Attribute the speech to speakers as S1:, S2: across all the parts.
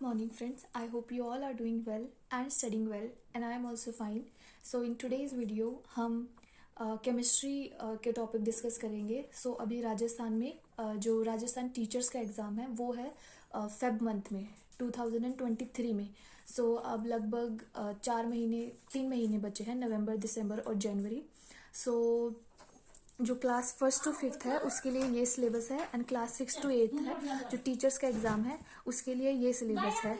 S1: morning, friends. I hope you all are doing well and studying well, and I am also fine. So in today's video हम chemistry के topic discuss करेंगे. सो अभी राजस्थान में जो Rajasthan teachers का exam है वो है फेब मंथ में 2023 में. सो अब लगभग 3 महीने बचे हैं, नवंबर, दिसंबर और जनवरी. सो जो क्लास 1 to 5 है उसके लिए ये सिलेबस है, एंड क्लास 6 to 8 है जो टीचर्स का एग्ज़ाम है उसके लिए ये सिलेबस है.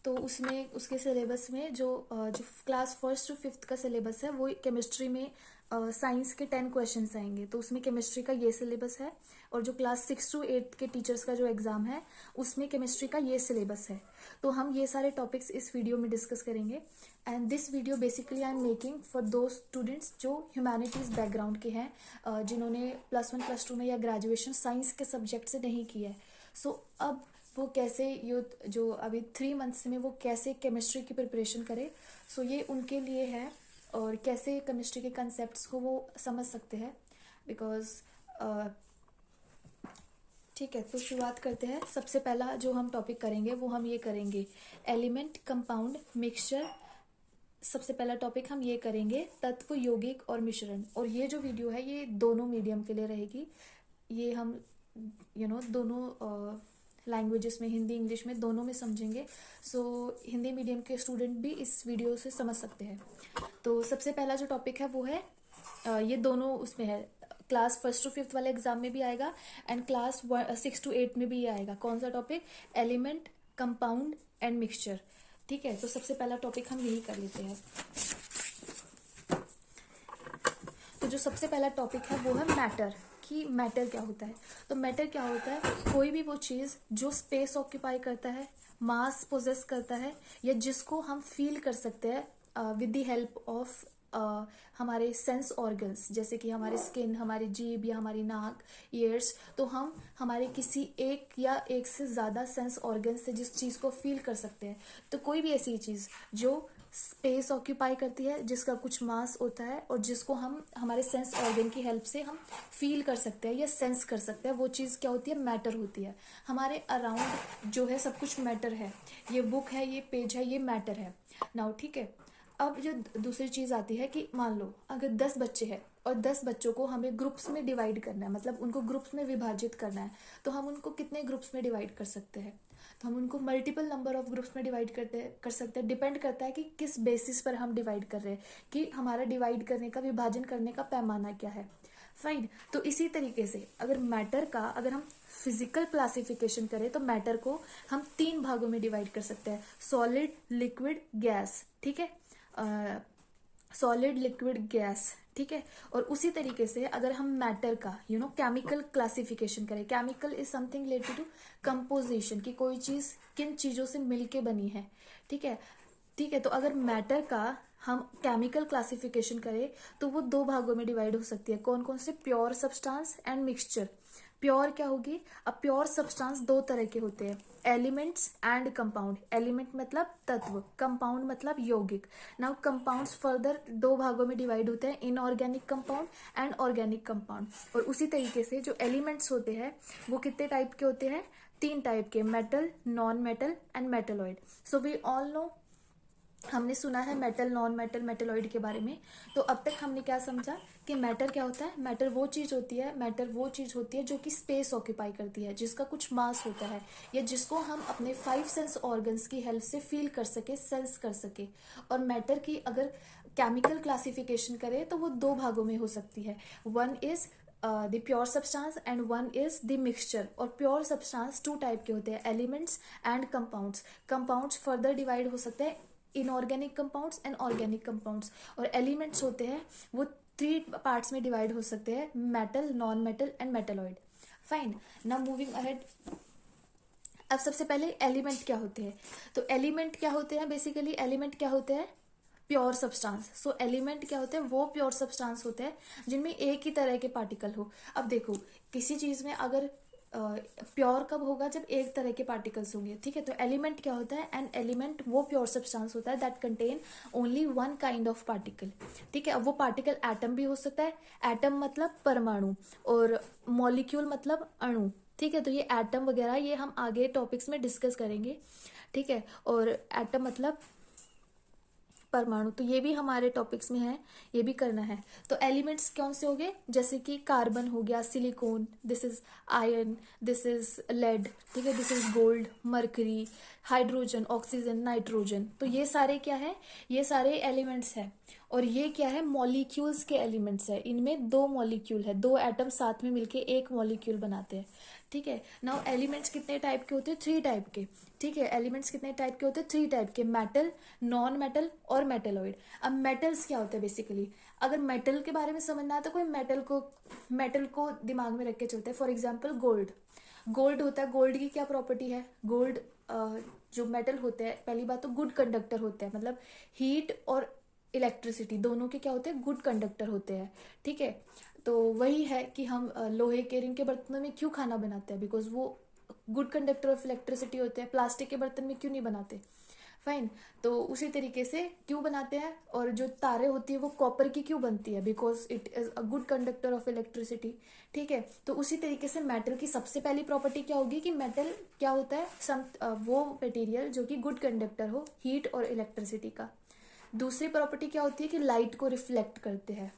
S1: तो उसमें उसके सिलेबस में जो क्लास 1 to 5 का सिलेबस है वो केमिस्ट्री में साइंस के 10 क्वेश्चंस आएंगे. तो उसमें केमिस्ट्री का ये सिलेबस है, और जो क्लास 6 to 8 के टीचर्स का जो एग्ज़ाम है उसमें केमिस्ट्री का ये सिलेबस है. तो हम ये सारे टॉपिक्स इस वीडियो में डिस्कस करेंगे. And this video basically I am making for दो स्टूडेंट्स जो ह्यूमैनिटीज़ बैकग्राउंड के हैं, जिन्होंने +1 +2 में या ग्रेजुएशन साइंस के सब्जेक्ट से नहीं किया है. सो अब वो कैसे जो अभी 3 मंथ्स में वो कैसे केमिस्ट्री की प्रिपरेशन करे, सो ये उनके लिए है, और कैसे केमिस्ट्री के कंसेप्ट्स को वो समझ सकते हैं. बिकॉज ठीक है, तो शुरुआत करते हैं. सबसे पहला जो हम टॉपिक करेंगे वो हम ये करेंगे एलिमेंट, कंपाउंड, मिक्सचर. सबसे पहला टॉपिक हम ये करेंगे तत्व, यौगिक और मिश्रण. और ये जो वीडियो है ये दोनों मीडियम के लिए रहेगी. ये हम दोनों लैंग्वेजेस में, हिंदी इंग्लिश में, दोनों में समझेंगे. सो हिंदी मीडियम के स्टूडेंट भी इस वीडियो से समझ सकते हैं. तो सबसे पहला जो टॉपिक है वो है ये दोनों उसमें है, क्लास 1 to 5 वाले एग्जाम में भी आएगा एंड क्लास 6 to 8 में भी आएगा. कौन सा topic? Element, compound and mixture. ठीक है, तो सबसे पहला टॉपिक हम यही कर लेते हैं. तो जो सबसे पहला टॉपिक है वो है मैटर, कि मैटर क्या होता है. तो मैटर क्या होता है? कोई भी वो चीज़ जो स्पेस ऑक्यूपाई करता है, मास पोजेस करता है, या जिसको हम फील कर सकते हैं विद द हेल्प ऑफ हमारे सेंस ऑर्गन्स, जैसे कि हमारे स्किन, हमारी जीभ या हमारी नाक, ईयर्स. तो हम हमारे किसी एक या एक से ज़्यादा सेंस ऑर्गन से जिस चीज़ को फील कर सकते हैं. तो कोई भी ऐसी चीज़ जो स्पेस ऑक्यूपाई करती है, जिसका कुछ मास होता है, और जिसको हम हमारे सेंस ऑर्गन की हेल्प से हम फील कर सकते हैं या सेंस कर सकते हैं, वो चीज़ क्या होती है? मैटर होती है. हमारे अराउंड जो है सब कुछ मैटर है. ये बुक है, ये पेज है, ये मैटर है. नाउ ठीक है, अब जो दूसरी चीज़ आती है कि मान लो अगर 10 बच्चे हैं और 10 बच्चों को हमें ग्रुप्स में डिवाइड करना है, मतलब उनको ग्रुप्स में विभाजित करना है. तो हम उनको कितने ग्रुप्स में डिवाइड कर सकते हैं? तो हम उनको मल्टीपल नंबर ऑफ ग्रुप्स में डिवाइड कर सकते हैं. डिपेंड करता है कि किस बेसिस पर हम डिवाइड कर रहे हैं, कि हमारा डिवाइड करने का, विभाजन करने का पैमाना क्या है. फाइन. तो इसी तरीके से अगर मैटर का अगर हम फिजिकल क्लासिफिकेशन करें तो मैटर को हम 3 भागों में डिवाइड कर सकते हैं: सॉलिड, लिक्विड, गैस. ठीक है, सॉलिड, लिक्विड, गैस. ठीक है, और उसी तरीके से अगर हम मैटर का केमिकल क्लासिफिकेशन करें, chemical is something related to composition, कि कोई चीज़ किन चीज़ों से मिलके बनी है. ठीक है, ठीक है. तो अगर मैटर का हम केमिकल क्लासिफिकेशन करें तो वो 2 भागों में डिवाइड हो सकती है. कौन कौन से? Pure substance and mixture. Pure क्या होगी? अब प्योर सब्सटेंस 2 तरह के होते हैं, एलिमेंट्स एंड कंपाउंड. एलिमेंट मतलब तत्व, कंपाउंड मतलब यौगिक. नाउ कंपाउंड्स फर्दर 2 भागों में डिवाइड होते हैं, inorganic compound and organic compound. और उसी तरीके से जो एलिमेंट्स होते हैं वो कितने टाइप के होते हैं? 3 टाइप के, metal, non metal and metalloid. So we all know, हमने सुना है मेटल, नॉन मेटल, मेटलॉइड के बारे में. तो अब तक हमने क्या समझा कि मैटर क्या होता है? मैटर वो चीज़ होती है जो कि स्पेस ऑक्यूपाई करती है, जिसका कुछ मास होता है, या जिसको हम अपने 5 सेंस ऑर्गन्स की हेल्प से फील कर सके, सेंस कर सके. और मैटर की अगर केमिकल क्लासिफिकेशन करें तो वो 2 भागों में हो सकती है. One is the pure substance and one is the mixture. और प्योर सब्सटेंस 2 टाइप के होते हैं, elements and compounds. Compounds further divide हो सकते हैं, inorganic compounds and organic compounds. और एलिमेंट्स होते हैं वो 3 पार्ट्स में डिवाइड हो सकते हैं, metal, non metal and metalloid. Fine. Now moving ahead. अब सबसे पहले एलिमेंट क्या होते हैं? तो एलिमेंट क्या होते हैं? बेसिकली एलिमेंट क्या होते हैं? Pure substance. सो एलिमेंट क्या होते हैं? वो प्योर सब्सटेंस होते हैं जिनमें एक ही तरह के पार्टिकल हो. अब देखो, किसी चीज में अगर प्योर कब होगा? जब एक तरह के पार्टिकल्स होंगे. ठीक है, तो एलिमेंट क्या होता है? एन एलिमेंट वो प्योर सब्सटेंस होता है that contain only one kind of particle. ठीक है, अब वो पार्टिकल एटम भी हो सकता है. एटम मतलब परमाणु, और मॉलिक्यूल मतलब अणु. ठीक है, तो ये एटम वगैरह ये हम आगे टॉपिक्स में डिस्कस करेंगे, ठीक है। और एटम मतलब परमाणु, तो ये भी हमारे टॉपिक्स में है, ये भी करना है। तो एलिमेंट्स कौन से हो गए, जैसे कि कार्बन हो गया, silicon, this is iron, this is lead, ठीक है, this is gold, mercury, hydrogen, oxygen, nitrogen. तो ये सारे क्या है, ये सारे एलिमेंट्स है। और ये क्या है, मॉलिक्यूल्स के एलिमेंट्स है। इनमें दो मॉलिक्यूल है, दो एटम साथ में मिलके एक मॉलिक्यूल बनाते हैं, ठीक है। नाउ एलिमेंट्स कितने टाइप के होते हैं, 3 टाइप के, ठीक है। एलिमेंट्स कितने टाइप के होते हैं, 3 टाइप के, मेटल, नॉन मेटल और मेटेलॉइड। अब मेटल्स क्या होते हैं बेसिकली, अगर मेटल के बारे में समझना है तो कोई मेटल को दिमाग में रख के चलते हैं। फॉर एग्जाम्पल गोल्ड, गोल्ड होता है, गोल्ड की क्या प्रॉपर्टी है, गोल्ड जो मेटल होते हैं, पहली बात तो गुड कंडक्टर होते हैं, मतलब हीट और इलेक्ट्रिसिटी दोनों के क्या होते हैं, गुड कंडक्टर होते हैं, ठीक है। तो वही है कि हम लोहे के रिंग के बर्तनों में क्यों खाना बनाते हैं, बिकॉज वो गुड कंडक्टर ऑफ इलेक्ट्रिसिटी होते हैं। प्लास्टिक के बर्तन में क्यों नहीं बनाते, फाइन। तो उसी तरीके से क्यों बनाते हैं। और जो तारे होती है वो कॉपर की क्यों बनती है, because it is a good conductor of electricity, ठीक है। तो उसी तरीके से मेटल की सबसे पहली प्रॉपर्टी क्या होगी कि मेटल क्या होता है, वो मटेरियल जो कि गुड कंडक्टर हो हीट और इलेक्ट्रिसिटी का। दूसरी प्रॉपर्टी क्या होती है कि लाइट को रिफ्लेक्ट करते हैं,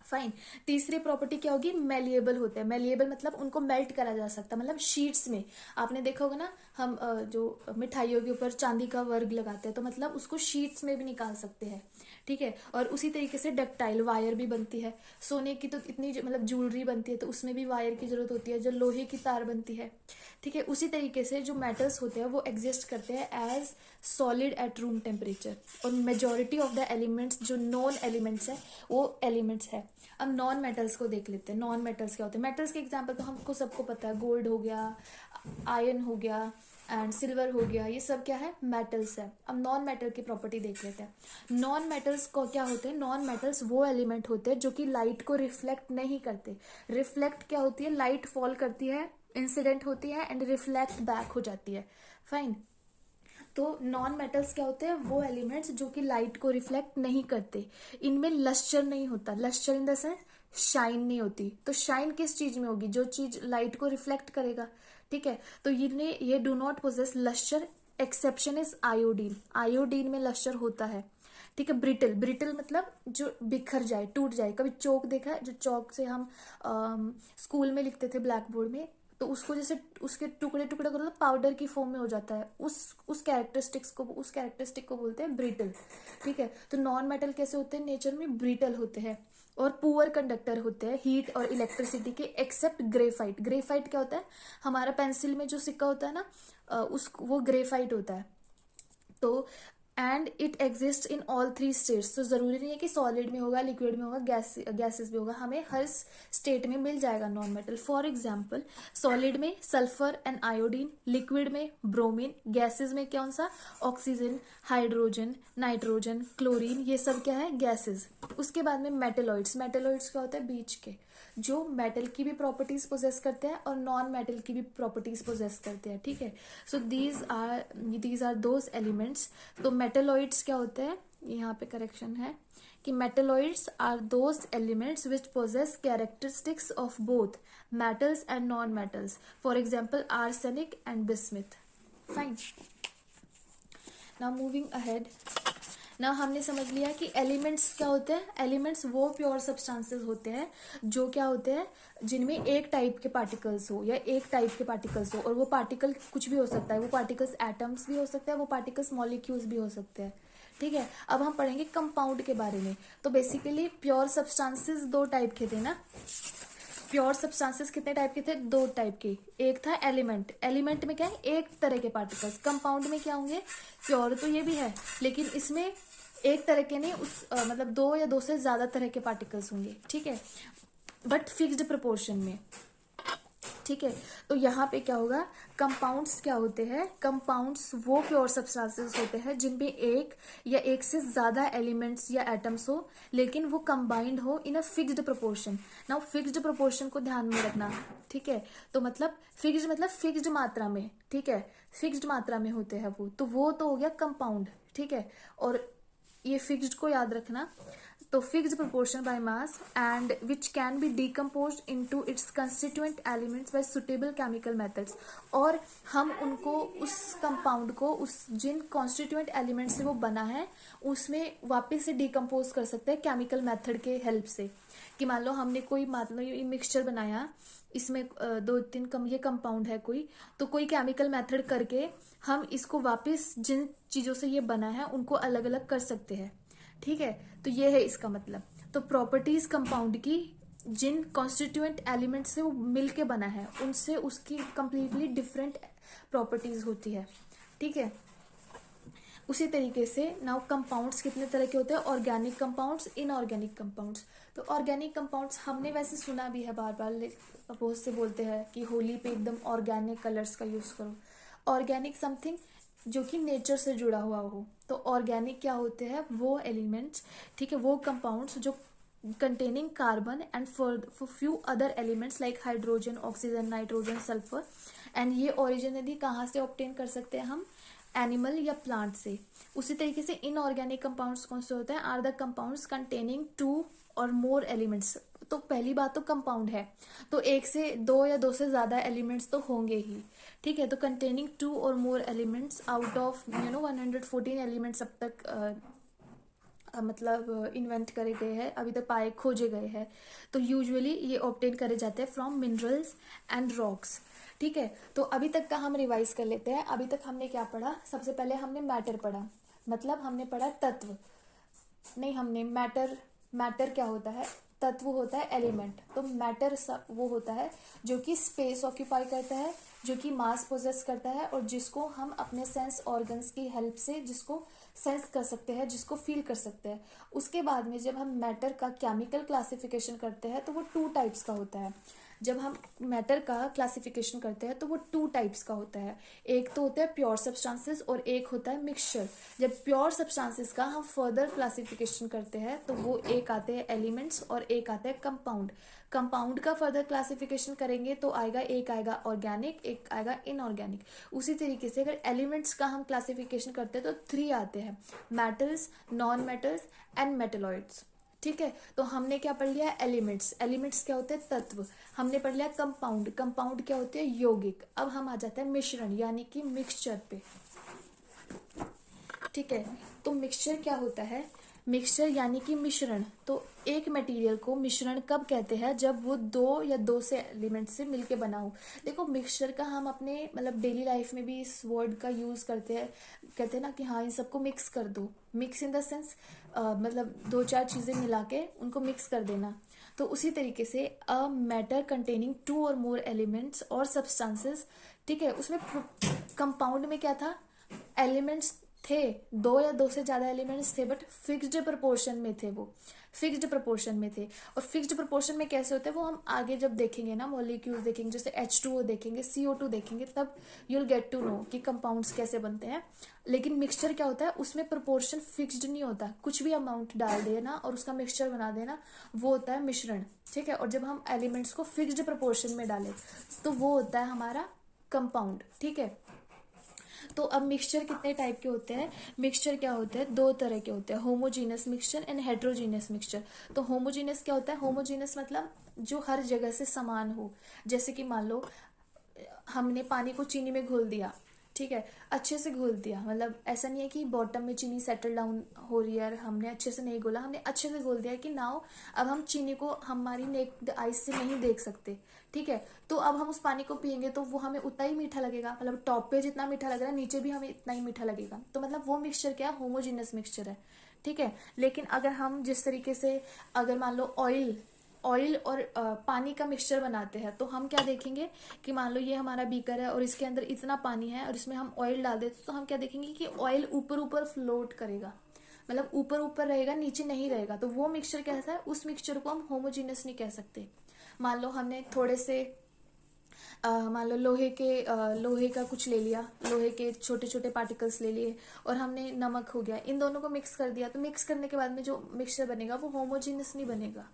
S1: फाइन। तीसरी प्रॉपर्टी क्या होगी, मेलिएबल होते हैं। मेलिएबल मतलब उनको मेल्ट करा जा सकता है, मतलब शीट्स में। आपने देखा होगा ना, हम जो मिठाइयों के ऊपर चांदी का वर्ग लगाते हैं, तो मतलब उसको शीट्स में भी निकाल सकते हैं, ठीक है। और उसी तरीके से डक्टाइल वायर भी बनती है। सोने की तो इतनी मतलब ज्वेलरी बनती है, तो उसमें भी वायर की जरूरत होती है। जो लोहे की तार बनती है, ठीक है। उसी तरीके से जो मेटल्स होते हैं वो एग्जिस्ट करते हैं as solid at room temperature. और मेजोरिटी ऑफ द एलिमेंट्स जो नॉन एलिमेंट्स है वो एलिमेंट्स है। अब नॉन मेटल्स को देख लेते हैं। नॉन मेटल्स क्या होते हैं, मेटल्स के एग्जांपल तो हमको सबको पता है, गोल्ड हो गया, आयरन हो गया एंड सिल्वर हो गया, ये सब क्या है, मेटल्स है। अब नॉन मेटल की प्रॉपर्टी देख लेते हैं। नॉन मेटल्स को क्या होते हैं, नॉन मेटल्स वो एलिमेंट होते हैं जो कि लाइट को रिफ्लेक्ट नहीं करते। रिफ्लेक्ट क्या होती है, लाइट फॉल करती है, इंसिडेंट होती है एंड रिफ्लेक्ट बैक हो जाती है, फाइन। तो नॉन मेटल्स क्या होते हैं, वो एलिमेंट्स जो कि लाइट को रिफ्लेक्ट नहीं करते। इनमें लस्टर नहीं होता, lustre in the sense shine नहीं होती। तो शाइन किस चीज में होगी, जो चीज लाइट को रिफ्लेक्ट करेगा, ठीक है। तो ये do not possess lustre, exception is iodine. Iodine में लस्टर होता है, ठीक है। ब्रिटल, ब्रिटल मतलब जो बिखर जाए, टूट जाए। कभी चौक देखा है, जो चौक से हम स्कूल में लिखते थे ब्लैक बोर्ड में, तो उसको जैसे उसके टुकड़े टुकड़े करो तो पाउडर की फॉर्म में हो जाता है। उस कैरेक्टरिस्टिक को बोलते हैं ब्रिटल, ठीक है। तो नॉन मेटल कैसे होते हैं, नेचर में ब्रिटल होते हैं और पुअर कंडक्टर होते हैं हीट और इलेक्ट्रिसिटी के, एक्सेप्ट ग्रेफाइट। ग्रेफाइट क्या होता है, हमारा पेंसिल में जो सिक्का होता है ना, वो ग्रेफाइट होता है। तो and it exist in all 3 states. तो जरूरी नहीं है कि सॉलिड में होगा, लिक्विड में होगा, गैसेस भी होगा, हमें हर स्टेट में मिल जाएगा non metal. For example solid में सल्फर एंड आयोडीन, लिक्विड में ब्रोमीन, गैसेस में कौन सा, ऑक्सीजन, हाइड्रोजन, नाइट्रोजन, क्लोरीन, ये सब क्या है, गैसेस। उसके बाद में मेटेलॉइड्स। मेटेलॉइड्स क्या होता है, बीच के, जो मेटल की भी प्रॉपर्टीज पोजेस करते हैं और नॉन मेटल की भी प्रॉपर्टीज पोजेस करते हैं, ठीक है। So these are those elements. तो मेटेलॉइड्स क्या होते हैं, यहाँ पे करेक्शन है कि metalloids are those elements which possess characteristics of both metals and non metals. For example arsenic and bismuth, fine. Now moving ahead, ना हमने समझ लिया कि एलिमेंट्स क्या होते हैं। एलिमेंट्स वो प्योर सब्सटेंसेस होते हैं जो क्या होते हैं, जिनमें एक टाइप के पार्टिकल्स हो या एक टाइप के पार्टिकल्स हो। और वो पार्टिकल कुछ भी हो सकता है, वो पार्टिकल्स एटम्स भी हो सकते हैं, वो पार्टिकल्स मॉलिक्यूल्स भी हो सकते हैं, ठीक है। अब हम पढ़ेंगे कंपाउंड के बारे में। तो बेसिकली प्योर सब्सटेंसेस 2 टाइप के थे ना, प्योर सब्सटेंसेस कितने टाइप के थे, 2 टाइप के। एक था एलिमेंट, एलिमेंट में क्या है, एक तरह के पार्टिकल्स। कंपाउंड में क्या होंगे, प्योर तो ये भी है लेकिन इसमें एक तरह के नहीं, मतलब 2 या 2 से ज्यादा तरह के पार्टिकल्स होंगे, ठीक है, बट फिक्स्ड प्रोपोर्शन में, ठीक है। तो यहाँ पे क्या होगा, कंपाउंड्स क्या होते हैं, कंपाउंड्स वो प्योर सब्सटेंसेस होते हैं जिनमें एक या एक से ज्यादा एलिमेंट्स या एटम्स हो, लेकिन वो कंबाइंड हो in a fixed proportion. Now fixed proportion को ध्यान में रखना, ठीक है। तो मतलब फिक्स्ड मात्रा में, ठीक है, फिक्स्ड मात्रा में होते हैं वो तो हो गया कंपाउंड, ठीक है। और ये फिक्स्ड को याद रखना। तो fixed proportion by mass and which can be decomposed into its constituent elements bye suitable chemical methods. और हम उनको उस कंपाउंड को उस जिन कॉन्स्टिट्यूएंट एलिमेंट से वो बना है उसमें वापस से डिकम्पोज कर सकते हैं केमिकल मेथड के हेल्प से। कि मान लो हमने कोई मान लो ये मिक्सचर बनाया, इसमें दो तीन ये कंपाउंड है कोई, तो कोई केमिकल मेथड करके हम इसको वापस जिन चीजों से ये बना है उनको अलग अलग कर सकते हैं। ठीक है, तो ये है इसका मतलब। तो प्रॉपर्टीज कंपाउंड की जिन कॉन्स्टिट्यूएंट एलिमेंट से वो मिल के बना है उनसे उसकी कंप्लीटली डिफरेंट प्रॉपर्टीज होती है। ठीक है, उसी तरीके से नाउ कंपाउंड्स कितने तरह के होते हैं, ऑर्गेनिक कंपाउंड्स, इनऑर्गेनिक कंपाउंड्स। तो ऑर्गेनिक कंपाउंड्स हमने वैसे सुना भी है, बार बार बहुत से बोलते हैं कि होली पे एकदम ऑर्गेनिक कलर्स का यूज करो। ऑर्गेनिक समथिंग जो कि नेचर से जुड़ा हुआ हो। तो ऑर्गेनिक क्या होते हैं, वो एलिमेंट्स, ठीक है, वो कंपाउंड्स जो containing carbon and for few other elements like hydrogen, oxygen, nitrogen, sulfur। and ये ओरिजिनली कहाँ से ऑब्टेन कर सकते हैं हम, एनिमल या प्लांट से। उसी तरीके से इनऑर्गेनिक कंपाउंड्स कौन से होते हैं, आर द कंपाउंड्स कंटेनिंग 2 और मोर एलिमेंट्स। तो पहली बात तो कंपाउंड है तो एक से दो या दो से ज्यादा एलिमेंट्स तो होंगे ही। ठीक है, तो कंटेनिंग 2 और more elements out of 114 elements अब तक मतलब इन्वेंट करे गए हैं, अभी तक पाए खोजे गए हैं। तो यूजुअली ये ऑब्टेन करे जाते हैं फ्रॉम मिनरल्स एंड रॉक्स। ठीक है, तो अभी तक का हम रिवाइज कर लेते हैं। अभी तक हमने क्या पढ़ा, सबसे पहले हमने मैटर पढ़ा, मतलब हमने पढ़ा तत्व, नहीं हमने मैटर क्या होता है, तत्व होता है एलिमेंट। तो मैटर वो होता है जो कि स्पेस ऑक्यूपाई करता है, जो कि मास पोजेस करता है और जिसको हम अपने सेंस ऑर्गन्स की हेल्प से जिसको सेंस कर सकते हैं, जिसको फील कर सकते हैं। उसके बाद में जब हम मैटर का केमिकल क्लासिफिकेशन करते हैं तो वो 2 टाइप्स का होता है। जब हम मैटर का क्लासिफिकेशन करते हैं तो वो 2 टाइप्स का होता है। एक तो होता है प्योर सब्सटेंसेस और एक होता है मिक्सचर। जब प्योर सब्सटेंसेस का हम फर्दर क्लासिफिकेशन करते हैं तो वो एक आते हैं एलिमेंट्स और एक आता है कंपाउंड। कंपाउंड का फर्दर क्लासिफिकेशन करेंगे तो एक आएगा ऑर्गेनिक, एक आएगा इनऑर्गेनिक। उसी तरीके से अगर एलिमेंट्स का हम क्लासिफिकेशन करते हैं तो 3 आते हैं, metals, non metals and metalloids. ठीक है, तो हमने क्या पढ़ लिया, एलिमेंट्स। एलिमेंट्स क्या होते हैं, तत्व। हमने पढ़ लिया कंपाउंड। कंपाउंड क्या होते हैं, यौगिक। अब हम आ जाते हैं मिश्रण यानी कि मिक्सचर पे। ठीक है, तो मिक्सचर क्या होता है, मिक्सचर यानी कि मिश्रण। तो एक मटेरियल को मिश्रण कब कहते हैं, जब वो 2 या 2 से एलिमेंट से मिलके बना हो। देखो मिक्सचर का हम अपने मतलब डेली लाइफ में भी इस वर्ड का यूज करते हैं, कहते हैं ना कि हाँ इन सबको मिक्स कर दो। मिक्स इन द सेंस मतलब 2-4 चीजें मिला के उनको मिक्स कर देना। तो उसी तरीके से अ मैटर कंटेनिंग 2 और मोर एलिमेंट्स और सब्सटेंसेस। ठीक है, उसमें कंपाउंड में क्या था, एलिमेंट्स थे, 2 या 2 से ज्यादा एलिमेंट्स थे बट फिक्स्ड प्रोपोर्शन में थे, वो फिक्स्ड प्रोपोर्शन में थे। और फिक्स्ड प्रोपोर्शन में कैसे होते हैं वो हम आगे जब देखेंगे ना, मॉलिक्यूल्स देखेंगे, जैसे H2O देखेंगे, CO2 देखेंगे, तब यूल गेट टू नो कि कंपाउंड्स कैसे बनते हैं। लेकिन मिक्सचर क्या होता है, उसमें प्रोपोर्शन फिक्स्ड नहीं होता, कुछ भी अमाउंट डाल देना और उसका मिक्सचर बना देना, वो होता है मिश्रण। ठीक है, और जब हम एलिमेंट्स को फिक्स्ड प्रोपोर्शन में डालें तो वो होता है हमारा कंपाउंड। ठीक है, तो अब मिक्सचर कितने टाइप के होते हैं, मिक्सचर क्या होते हैं, 2 तरह के होते हैं, homogeneous mixture and heterogeneous mixture. तो होमोजीनस क्या होता है, होमोजीनस मतलब जो हर जगह से समान हो। जैसे कि मान लो हमने पानी को चीनी में घोल दिया, ठीक है, अच्छे से घोल दिया, मतलब ऐसा नहीं है कि बॉटम में चीनी सेटल डाउन हो रही है, हमने अच्छे से नहीं घोला, हमने अच्छे से घोल दिया कि नाउ अब हम चीनी को हमारी नेक्ड आइज से नहीं देख सकते। ठीक है, तो अब हम उस पानी को पियेंगे तो वो हमें उतना ही मीठा लगेगा, मतलब टॉप पे जितना मीठा लग रहा है नीचे भी हमें इतना ही मीठा लगेगा। तो मतलब वो मिक्सचर क्या है, होमोजीनस मिक्सचर है। ठीक है, लेकिन अगर हम जिस तरीके से अगर मान लो ऑयल और पानी का मिक्सचर बनाते हैं तो हम क्या देखेंगे कि मान लो ये हमारा बीकर है और इसके अंदर इतना पानी है और इसमें हम ऑयल डाल देते तो हम क्या देखेंगे कि ऑयल ऊपर ऊपर फ्लोट करेगा, मतलब ऊपर ऊपर रहेगा, नीचे नहीं रहेगा। तो वो मिक्सचर कैसा है, उस मिक्सचर को हम होमोजीनस नहीं कह सकते। मान लो हमने थोड़े से मान लो लोहे का कुछ ले लिया, लोहे के छोटे छोटे पार्टिकल्स ले लिए और हमने नमक हो गया, इन दोनों को मिक्स कर दिया, तो मिक्स करने के बाद में जो मिक्सचर बनेगा वो होमोजीनस नहीं बनेगा।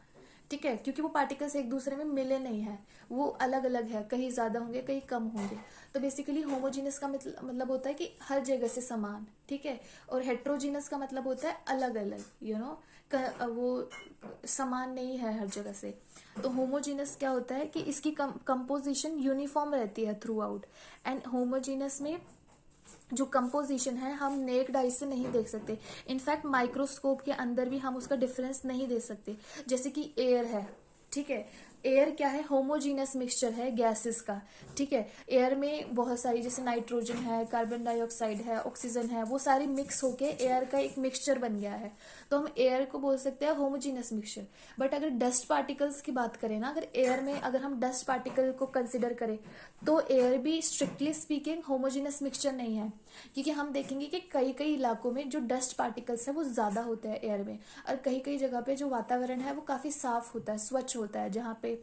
S1: ठीक है, क्योंकि वो पार्टिकल्स एक दूसरे में मिले नहीं है, वो अलग अलग है, कहीं ज्यादा होंगे कहीं कम होंगे। तो बेसिकली होमोजीनस का मतलब होता है कि हर जगह से समान, ठीक है। और हेट्रोजीनस का मतलब होता है अलग अलग, वो समान नहीं है हर जगह से। तो होमोजीनस क्या होता है कि इसकी कंपोजिशन यूनिफॉर्म रहती है थ्रू आउट। एंड होमोजीनस में जो कंपोजिशन है हम नेक्ड आई से नहीं देख सकते, इनफैक्ट माइक्रोस्कोप के अंदर भी हम उसका डिफरेंस नहीं दे सकते। जैसे कि एयर है, ठीक है, एयर क्या है, होमोजीनस मिक्सचर है गैसेस का, ठीक है। एयर में बहुत सारी, जैसे नाइट्रोजन है, कार्बन डाइऑक्साइड है, ऑक्सीजन है, वो सारी मिक्स होके एयर का एक मिक्सचर बन गया है। तो हम एयर को बोल सकते हैं होमोजीनस मिक्सचर। बट अगर डस्ट पार्टिकल्स की बात करें ना, अगर एयर में अगर हम डस्ट पार्टिकल को कंसिडर करें, तो एयर भी स्ट्रिक्टली स्पीकिंग होमोजीनस मिक्सचर नहीं है। क्योंकि हम देखेंगे कि कई कई इलाकों में जो डस्ट पार्टिकल्स है वो ज्यादा होते हैं एयर में, और कई कई जगह पे जो वातावरण है वो काफी साफ होता है, स्वच्छ होता है। जहाँ पे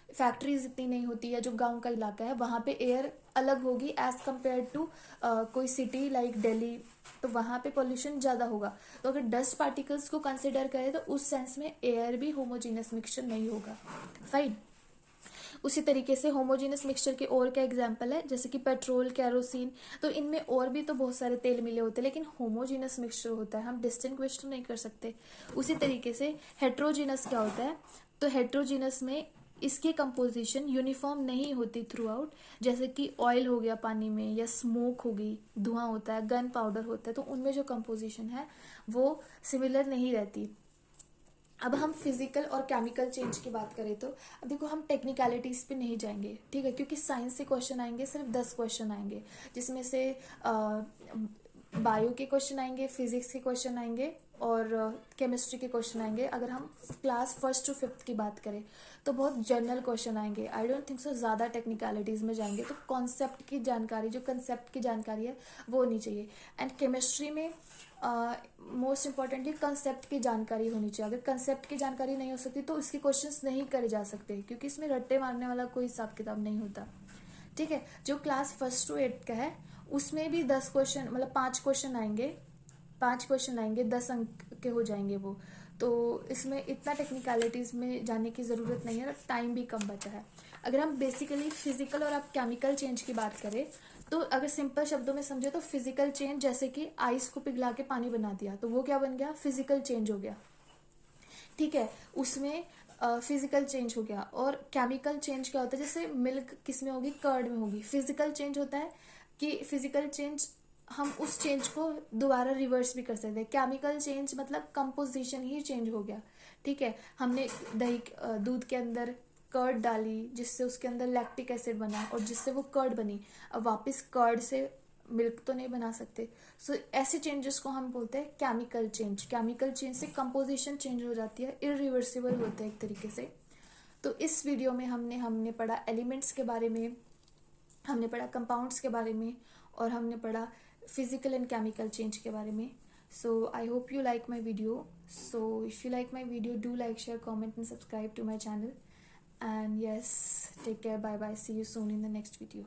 S1: फैक्ट्रीज इतनी नहीं होती है, जो गांव का इलाका है, वहां पे एयर अलग होगी एज कम्पेयर टू कोई सिटी लाइक दिल्ली, तो वहां पे पोल्यूशन ज्यादा होगा। तो अगर डस्ट पार्टिकल्स को कंसिडर करें तो उस सेंस में एयर भी होमोजीनस मिक्सचर नहीं होगा, फाइन। उसी तरीके से होमोजीनस मिक्सचर के और क्या एग्जांपल है, जैसे कि पेट्रोल, केरोसिन, तो इनमें और भी तो बहुत सारे तेल मिले होते हैं, लेकिन होमोजीनस मिक्सचर होता है, हम डिस्टिंग्विश तो नहीं कर सकते। उसी तरीके से हेट्रोजीनस क्या होता है, तो हेट्रोजीनस में इसकी कंपोजिशन यूनिफॉर्म नहीं होती थ्रू आउट। जैसे कि ऑयल हो गया पानी में, या स्मोक होगी, धुआं होता है, गन पाउडर होता है, तो उनमें जो कंपोजिशन है वो सिमिलर नहीं रहती। अब हम फिजिकल और केमिकल चेंज की बात करें तो अब देखो, हम टेक्निकलिटीज पे नहीं जाएंगे, ठीक है, क्योंकि साइंस से क्वेश्चन आएंगे, सिर्फ 10 क्वेश्चन आएंगे, जिसमें से बायो के क्वेश्चन आएंगे, फिजिक्स के क्वेश्चन आएंगे, और केमिस्ट्री के क्वेश्चन आएंगे। अगर हम क्लास 1st to 5th की बात करें तो बहुत जनरल क्वेश्चन आएंगे, आई डोंट थिंक सो ज़्यादा टेक्निकलिटीज़ में जाएंगे। तो कॉन्सेप्ट की जानकारी, जो कंसेप्ट की जानकारी है वो होनी चाहिए। एंड केमिस्ट्री में मोस्ट इम्पॉर्टेंटली कंसेप्ट की जानकारी होनी चाहिए। अगर कंसेप्ट की जानकारी नहीं हो सकती तो इसके क्वेश्चंस नहीं करे जा सकते, क्योंकि इसमें रट्टे मारने वाला कोई हिसाब किताब नहीं होता, ठीक है। जो क्लास 1st to 8th का है उसमें भी 10 क्वेश्चन, मतलब 5 क्वेश्चन आएंगे, 5 क्वेश्चन आएंगे, 10 अंक के हो जाएंगे वो। तो इसमें इतना टेक्निकलिटीज में जाने की ज़रूरत नहीं है, और टाइम भी कम बचा है। अगर हम बेसिकली फिजिकल और अब केमिकल चेंज की बात करें, तो अगर सिंपल शब्दों में समझे तो फिजिकल चेंज, जैसे कि आइस को पिघला के पानी बना दिया, तो वो क्या बन गया, फिजिकल चेंज हो गया, ठीक है, उसमें फिजिकल चेंज हो गया। और केमिकल चेंज क्या होता है, जैसे मिल्क किस में होगी, कर्ड में होगी, फिजिकल चेंज होता है कि फिजिकल चेंज हम उस चेंज को दोबारा रिवर्स भी कर सकते हैं। केमिकल चेंज मतलब कंपोजिशन ही चेंज हो गया, ठीक है। हमने दही दूध के अंदर कर्ड डाली, जिससे उसके अंदर लैक्टिक एसिड बना, और जिससे वो कर्ड बनी। अब वापस कर्ड से मिल्क तो नहीं बना सकते। सो ऐसे चेंजेस को हम बोलते हैं केमिकल चेंज। केमिकल चेंज से कंपोजिशन चेंज हो जाती है, इरिवर्सिबल होता है एक तरीके से। तो इस वीडियो में हमने पढ़ा एलिमेंट्स के बारे में, हमने पढ़ा कंपाउंड्स के बारे में, और हमने पढ़ा फिजिकल एंड केमिकल चेंज के बारे में। So I hope you like my video. So if you like my video, do like, share, comment and subscribe to my channel. And yes, take care, bye bye, see you soon in the next video.